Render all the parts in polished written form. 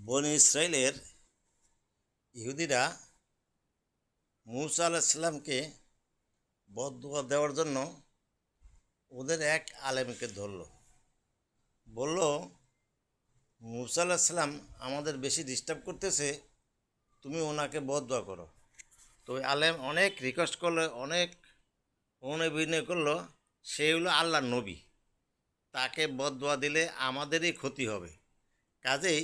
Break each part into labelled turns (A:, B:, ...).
A: বনি ইসরায়েলের ইহুদিরা মুসা আলাইসাল্লামকে বদদুয়া দেওয়ার জন্য ওদের এক আলেমকে ধরল। বলল, মুসা আলাইসাল্লাম আমাদের বেশি ডিস্টার্ব করতেছে, তুমি ওনাকে বদদুয়া করো। তো ওই আলেম অনেক রিকোয়েস্ট করলো, অনেক অনুনয় করলো। সে হলো আল্লাহর নবী, তাকে বদদুয়া দিলে আমাদেরই ক্ষতি হবে, কাজেই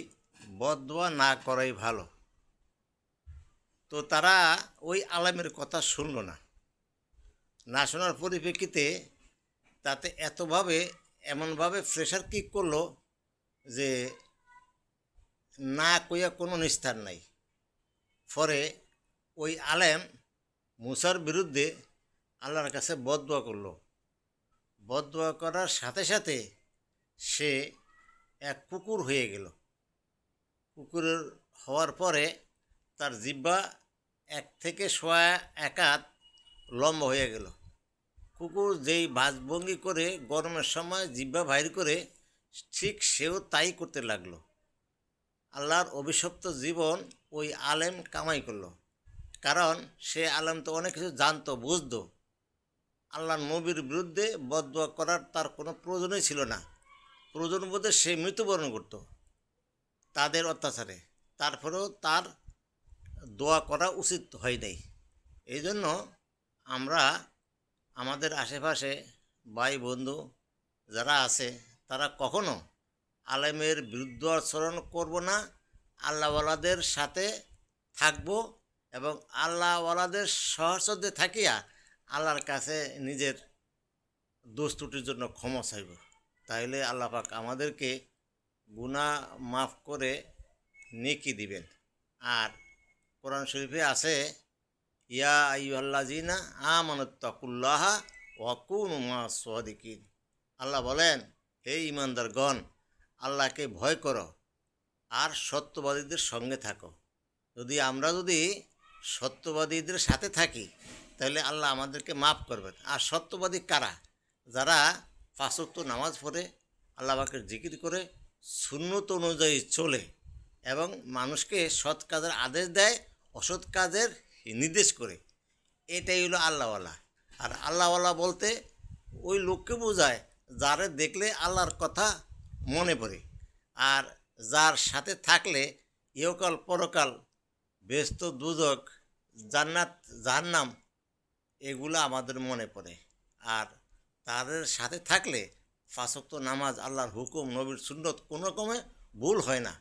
A: বদদুয়া না করাই ভালো। তো তারা ওই আলেমের কথা শুনল না। না শোনার পরিপ্রেক্ষিতে তাতে এমনভাবে প্রেশার কিক করলো যে না কইয়া কোনো নিস্তার নাই। পরে ওই আলেম মুসার বিরুদ্ধে আল্লাহর কাছে বদদুয়া করলো। বদদুয়া করার সাথে সাথে সে এক কুকুর হয়ে গেল। কুকুরের হওয়ার পরে তার জিহ্বা 1 থেকে 1.25 হাত লম্বা হয়ে গেল। কুকুর যেই ভাঁজভঙ্গি করে গরমের সময় জিহ্বা বাইর করে, ঠিক সেও তাই করতে লাগলো। আল্লাহর অভিশপ্ত জীবন ওই আলেম কামাই করলো, কারণ সে আলেম তো অনেক কিছু জানতো, বুঝতো। আল্লাহর নবীর বিরুদ্ধে বদদুয়া করার তার কোনো প্রয়োজনই ছিল না। প্রয়োজন বোধে সে মৃত্যুবরণ করত তাদের অত্যাচারে, তারপরেও তার দোয়া করা উচিত হয় নাই। এই জন্য আমরা আমাদের আশেপাশে ভাই বন্ধু যারা আছে তারা কখনো আলেমের বিরুদ্ধ আচরণ করব না। আল্লাহওয়ালাদের সাথে থাকব এবং আল্লাহওয়ালাদের সহচর্যে থাকিয়া আল্লাহর কাছে নিজের দোষ ত্রুটির জন্য ক্ষমা চাইব। তাইলে আল্লাহ পাক আমাদেরকে গুনাহ মাফ করে নেকি দিবেন। আর কোরআন শরীফে আছে, ইয়া আইয়ুহাল্লাযীনা আমানুত্তাকুল্লাহা ওয়া কুনু মা'আস সাদিকিন। আল্লাহ বলেন, হে ঈমানদারগণ, আল্লাহকে ভয় করো আর সত্যবাদীদের সঙ্গে থাকো। যদি সত্যবাদীদের সাথে থাকি তাহলে আল্লাহ আমাদেরকে মাফ করবেন। আর সত্যবাদী কারা? যারা 5 ওয়াক্ত নামাজ পড়ে, আল্লাহ পাকের জিকির করে, সুন্নত অনুযায়ী চলে এবং মানুষকে সৎ কাজের আদেশ দেয়, অসৎ কাজের নির্দেশ করে। এটাই হলো আল্লাহওয়ালা। আর আল্লাহওয়ালা বলতে ওই লোককে বোঝায় যারে দেখলে আল্লাহর কথা মনে পড়ে, আর যার সাথে থাকলে ইহকাল পরকাল, বেহেশত দুজক, জান্নাত জাহান্নাম এগুলো আমাদের মনে পড়ে। আর তাদের সাথে থাকলে 5 ওয়াক্ত নামাজ, আল্লাহর হুকুম, নবীর সুন্নত কোনো রকমে ভুল হয় না।